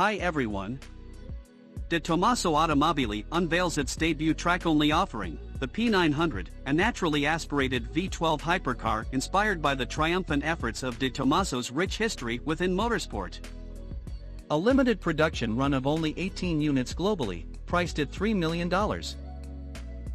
Hi everyone. Tomaso Automobili unveils its debut track-only offering, the P900, a naturally aspirated V12 hypercar inspired by the triumphant efforts of Tomaso's rich history within motorsport. A limited production run of only 18 units globally, priced at $3 million.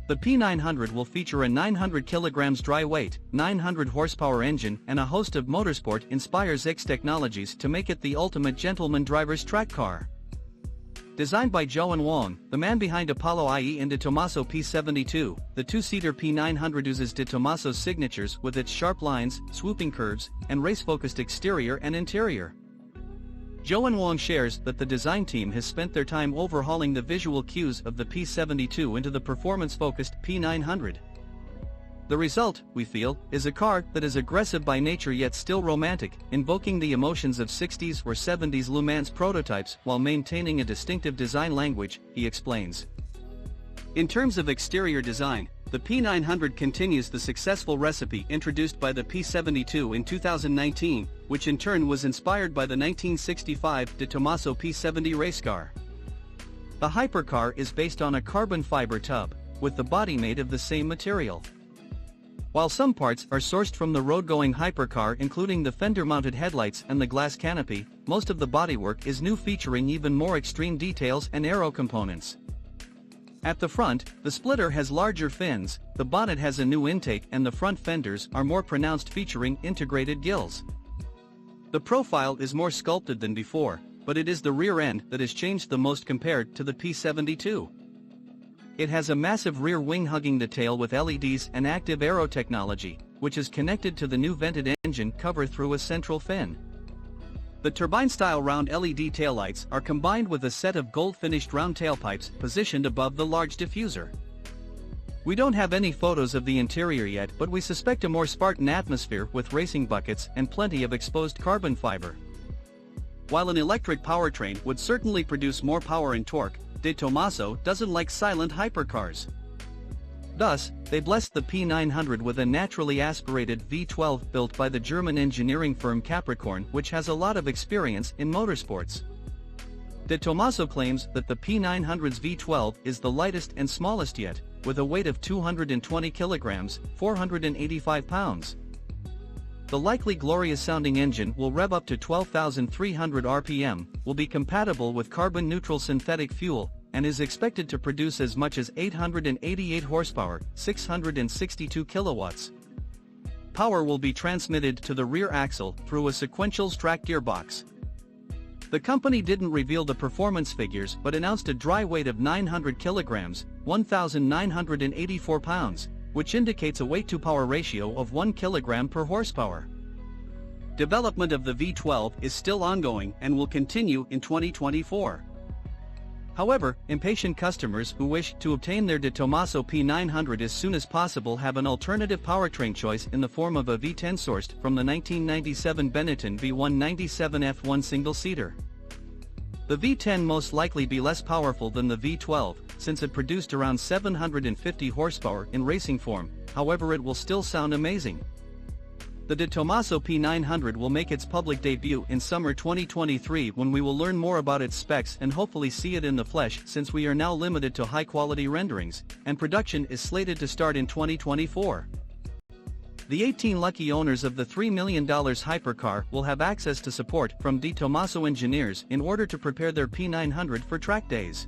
The P900 will feature a 900 kg dry weight, 900 horsepower engine and a host of motorsport inspires ïXtechnologies to make it the ultimate gentleman driver's track car. Designed by Jowyn Wong, the man behind Apollo IE and Tomaso P900, the two-seater P900 oozes Tomaso's signatures with its sharp lines, swooping curves, and race-focused exterior and interior. Jowyn Wong shares that the design team has spent their time overhauling the visual cues of the P900 into the performance-focused P900. The result, we feel, is a car that is aggressive by nature yet still romantic, invoking the emotions of 60s or 70s Le Mans prototypes while maintaining a distinctive design language, he explains. In terms of exterior design, the P900 continues the successful recipe introduced by the P900 in 2019, which in turn was inspired by the 1965 Tomaso P900 race car. The hypercar is based on a carbon fiber tub, with the body made of the same material. While some parts are sourced from the road-going hypercar including the fender-mounted headlights and the glass canopy, most of the bodywork is new featuring even more extreme details and aero components. At the front, the splitter has larger fins, the bonnet has a new intake and the front fenders are more pronounced featuring integrated gills. The profile is more sculpted than before, but it is the rear end that has changed the most compared to the P900. It has a massive rear wing hugging the tail with LEDs and active aero technology, which is connected to the new vented engine cover through a central fin. The turbine-style round LED taillights are combined with a set of gold-finished round tailpipes positioned above the large diffuser. We don't have any photos of the interior yet, but we suspect a more Spartan atmosphere with racing buckets and plenty of exposed carbon fiber. While an electric powertrain would certainly produce more power and torque, Tomaso doesn't like silent hypercars. Thus, they blessed the P900 with a naturally aspirated V12 built by the German engineering firm Capricorn, which has a lot of experience in motorsports. Tomaso claims that the P900's V12 is the lightest and smallest yet, with a weight of 220 kilograms, 485 pounds. The likely glorious-sounding engine will rev up to 12,300 RPM, will be compatible with carbon-neutral synthetic fuel, and is expected to produce as much as 888 horsepower, 662 kilowatts. Power will be transmitted to the rear axle through a sequential track gearbox. The company didn't reveal the performance figures but announced a dry weight of 900 kilograms, 1,984 pounds, which indicates a weight-to-power ratio of 1 kilogram per horsepower. Development of the V12 is still ongoing and will continue in 2024. However, impatient customers who wish to obtain their Tomaso P900 as soon as possible have an alternative powertrain choice in the form of a V10 sourced from the 1997 Benetton V197 F1 single-seater. The V10 most likely be less powerful than the V12, since it produced around 750 horsepower in racing form, however it will still sound amazing. The Tomaso P900 will make its public debut in summer 2023 when we will learn more about its specs and hopefully see it in the flesh, since we are now limited to high-quality renderings, and production is slated to start in 2024. The 18 lucky owners of the $3 million hypercar will have access to support from Tomaso engineers in order to prepare their P900 for track days.